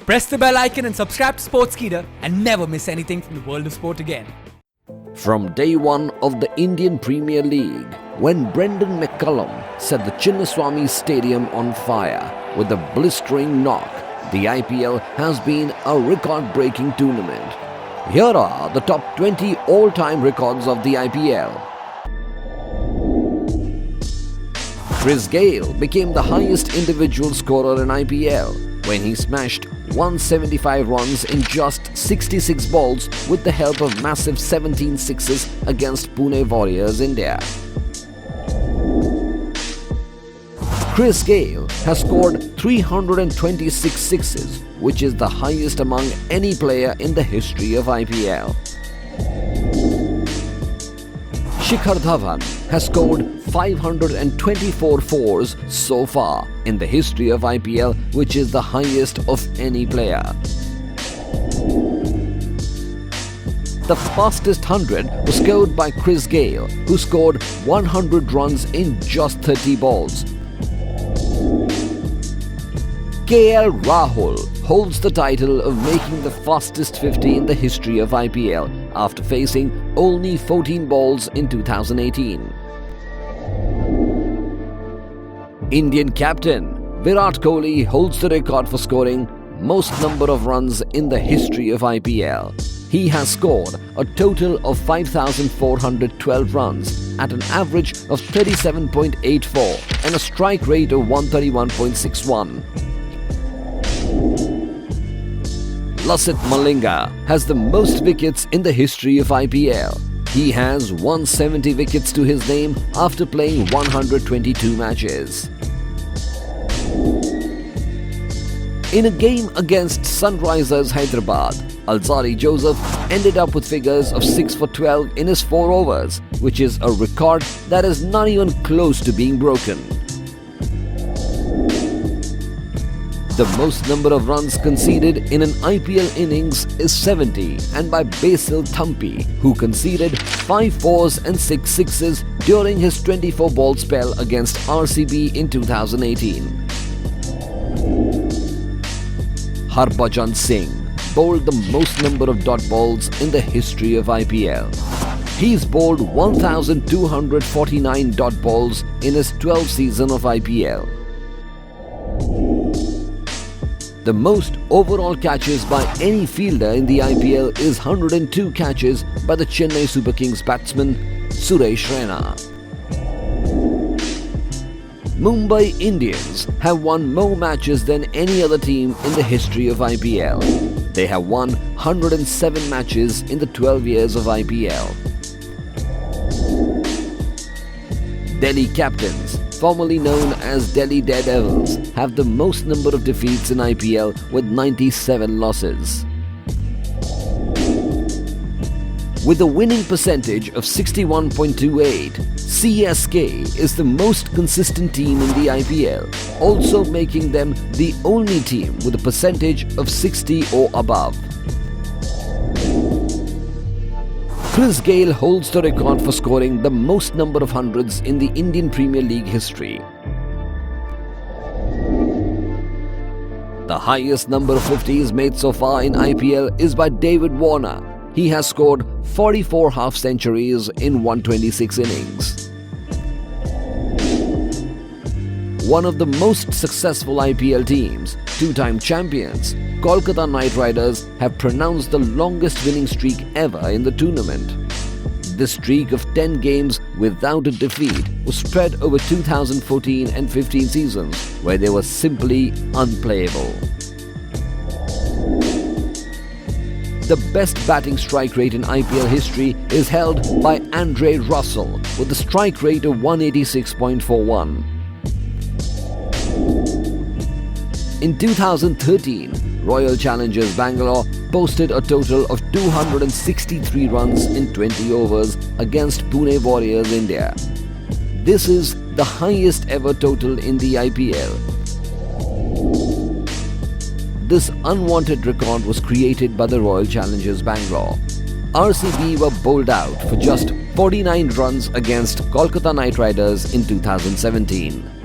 Press the bell icon and subscribe to Sportskeeda and never miss anything from the world of sport again. From day one of the Indian Premier League, when Brendon McCullum set the Chinnaswamy Stadium on fire with a blistering knock, the IPL has been a record-breaking tournament. Here are the top 20 all-time records of the IPL. Chris Gayle became the highest individual scorer in IPL when he smashed 175 runs in just 66 balls with the help of massive 17 sixes against Pune Warriors India. Chris Gayle has scored 326 sixes, which is the highest among any player in the history of IPL. Shikhar has scored 524 fours so far in the history of IPL, which is the highest of any player. The fastest 100 was scored by Chris Gayle, who scored 100 runs in just 30 balls. Rahul holds the title of making the fastest 50 in the history of IPL after facing only 14 balls in 2018. Indian captain Virat Kohli holds the record for scoring most number of runs in the history of IPL. He has scored a total of 5,412 runs at an average of 37.84 and a strike rate of 131.61. Malinga has the most wickets in the history of IPL. He has 170 wickets to his name after playing 122 matches. In a game against Sunrisers Hyderabad, ALZARRI Joseph ended up with figures of 6 for 12 in his 4 overs, which is a record that is not even close to being broken. The most number of runs conceded in an IPL innings is 70 and by Basil Thampi, who conceded 5 fours and 6 sixes during his 24-ball spell against RCB in 2018. Harbhajan Singh bowled the most number of dot balls in the history of IPL. He's bowled 1,249 dot balls in his 12th season of IPL. The most overall catches by any fielder in the IPL is 102 catches by the Chennai Super Kings batsman Suresh Raina. Mumbai Indians have won more matches than any other team in the history of IPL. They have won 107 matches in the 12 years of IPL. Delhi Captains, formerly known as Delhi Daredevils, have the most number of defeats in IPL with 97 losses. With a winning percentage of 61.28, CSK is the most consistent team in the IPL, also making them the only team with a percentage of 60 or above. Chris Gayle holds the record for scoring the most number of hundreds in the Indian Premier League history. The highest number of 50s made so far in IPL is by David Warner. He has scored 44 half-centuries in 126 innings. One of the most successful IPL teams, 2-time champions, KOLKATA Knight Riders have pronounced the longest winning streak ever in the tournament. This streak of 10 games without a defeat was spread over 2014 and 15 seasons, where they were simply unplayable. The best batting strike rate in IPL history is held by Andre Russell with a strike rate of 186.41. In 2013, Royal Challengers Bangalore posted a total of 263 runs in 20 overs against Pune Warriors India. This is the highest ever total in the IPL. This unwanted record was created by the Royal Challengers Bangalore. RCB were bowled out for just 49 runs against Kolkata Knight Riders in 2017.